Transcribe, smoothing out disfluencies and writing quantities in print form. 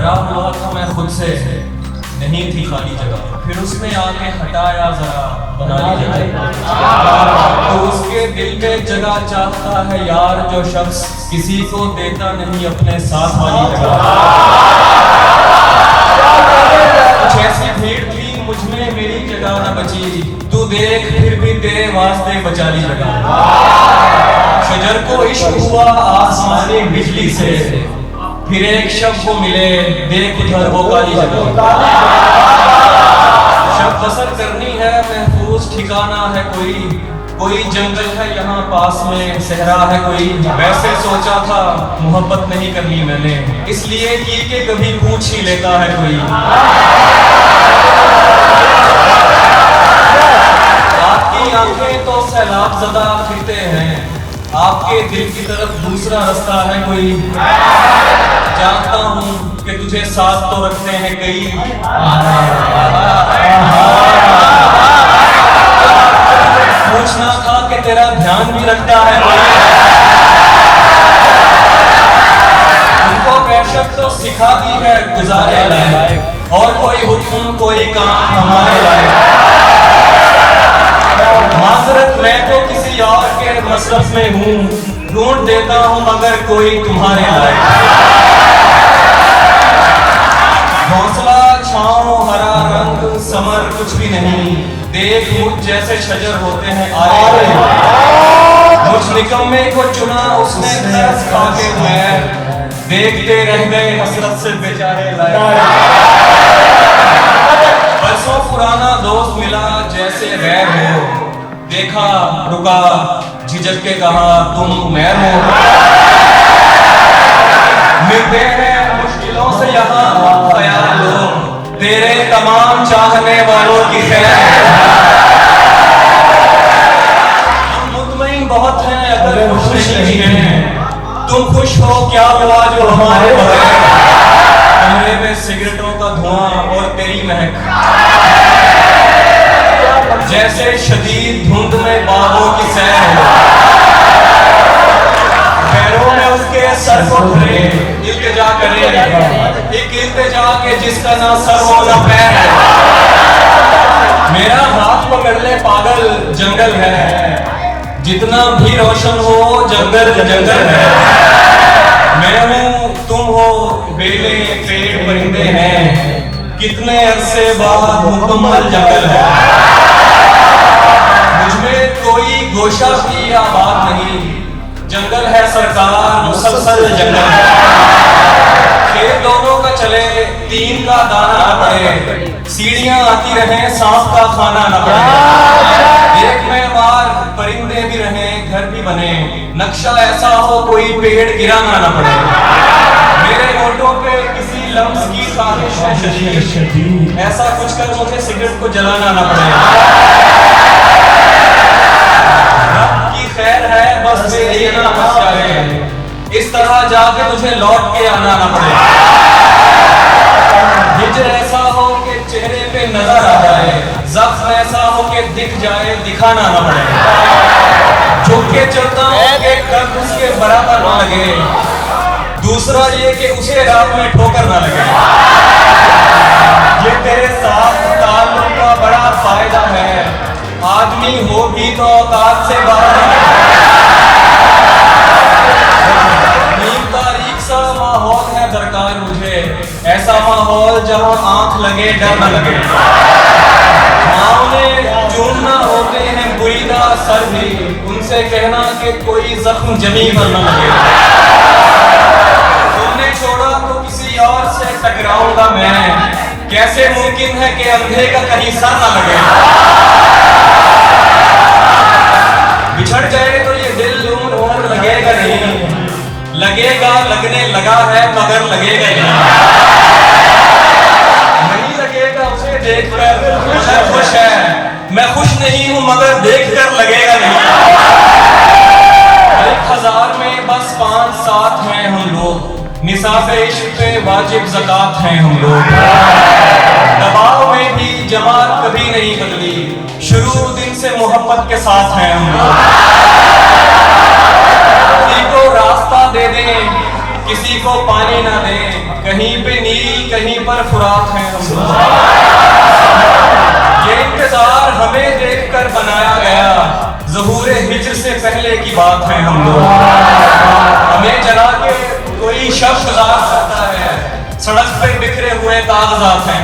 डरा हुआ था मैं खुद से, नहीं थी खाली जगह, फिर उसने आके हटाया जरा बना ली जगह। तो उसके दिल में जगह चाहता है यार जो शख्स किसी को देता नहीं अपने साथ वाली जगह। कुछ ऐसी भीड़ थी मुझ में मेरी जगह न बची, तू देख फिर भी तेरे वास्ते बचा ली जगह। शजर को इश्क हुआ आसमानी बिजली से, फिर एक शब को मिले देख उधर वो काली जगह। शब बसर करनी है महफूज ठिकाना है कोई जंगल है यहाँ पास में सहरा है कोई। वैसे सोचा था मोहब्बत नहीं करनी मैंने, इसलिए की के कभी पूछ ही लेता है कोई। आपकी आंखें तो सैलाब ज़दा फिरते हैं, आपके दिल की तरफ दूसरा रास्ता है कोई। जानता हूँ कि तुझे साथ तो रखते हैं कई, पूछना था कि तेरा ध्यान भी रखता है कोई। उनको बेशक तो सिखा दी है गुजारे लायक, और कोई हुक्म कोई काम हमारे लायक। माजरत मैं तो किसी और के मसरफ में हूँ, ढूंढ देता हूँ मगर कोई तुम्हारे लायक। हौसला छाँव हरा रंग समर कुछ भी नहीं, देख मुझ जैसे शजर होते हैं आए। मुझ निकम्मे को चुना उसने तरस खा के मैं, देखते रह गए हसरत से बेचारे लाए। बरसों पुराना दोस्त मिला जैसे गैर हो, देखा रुका झिझक के कहा तुम मैर हो। मिलते हैं मुश्किलों से यहाँ ख्याल लो, तेरे तमाम चाहने वालों की खैर। हम मुतमईन बहुत हैं अगर खुश नहीं हैं, तुम खुश हो क्या हुआ जो हमारे बगैर। कमरे में सिगरेटों का धुआं और तेरी महक, जैसे शदीद धुंध में बागों की सैर हो। पैरों में उसके सर को धरे इल्तिजा करे, एक इल्तिजा के जिसका ना सर हो ना पैर है। मेरा हाथ पकड़ ले पागल जंगल है, जितना भी रोशन हो जंगल जंगल है। मैं हूँ तुम हो बेले पेड़ परिंदे हैं, कितने अरसे बाद मुकम्मल जंगल है। मुझमें कोई गोशा भी आबाद नहीं, जंगल है सरकार मुसलसल जंगल है। खेत दोनों का चले तीन का दाना न पड़े, सीढ़ियां आती रहे सांप का खाना न पड़े। एक में बार परिंदे भी रहे घर भी बने, नक्शा ऐसा हो कोई पेड़ गिराना न पड़े। मेरे होठों पे किसी लम्स की ख्वाहिश है शदीद, ऐसा कुछ कर मुझे सिगरेट को जलाना न पड़े। खैर है बस तेरी ना बस जाए, इस तरह जाके तुझे लौट के आना ना पड़े। हिजर ऐसा हो कि चेहरे पे नजर आ जाए, ज़ख्म ऐसा हो कि दिख जाए दिखाना ना पड़े। झुक के चलता हूँ कि कब उसके बराबर ना लगे, दूसरा ये कि उसे रात में ठोकर ना लगे। ये तेरे साथ ताल्लुक का बड़ा फायदा है, आदमी हो भी तो औकात से बाहर। तारीख सा माहौल है दरकार मुझे, ऐसा माहौल जहां आंख लगे डर न लगे। माँ ने चूमना होते हैं बुरीदा सर भी, उनसे कहना कि कोई जख्म जमी पर न लगे। तुमने छोड़ा तो किसी और से टकराऊंगा मैं, कैसे मुमकिन है कि अंधे का कहीं सर न लगे। बिछड़ जाए तो ये दिल उम्र लगेगा नहीं, लगेगा लगने लगा है मगर लगेगा नहीं लगेगा उसे देखकर। मुझे खुश है मैं खुश नहीं हूँ मगर देखकर लगेगा नहीं। 1000 में बस 5-7 हैं हम लोग, निसाब इश्क पे वाजिब ज़कात हैं हम लोग। दबाव में भी जमात कभी नहीं बदली, शुरू दिन से मोहब्बत के साथ हैं हम लोग। को रास्ता दे दें किसी को पानी ना दें, कहीं पे नील कहीं पर फुरात हैं हम लोग। ये इंतजार हमें देखकर बनाया गया, ज़हूरे हिज्र से पहले की बात है हम लोग। हमें जला के कोई शब गुजार सकता है, सड़क पे बिखरे हुए कागजात हैं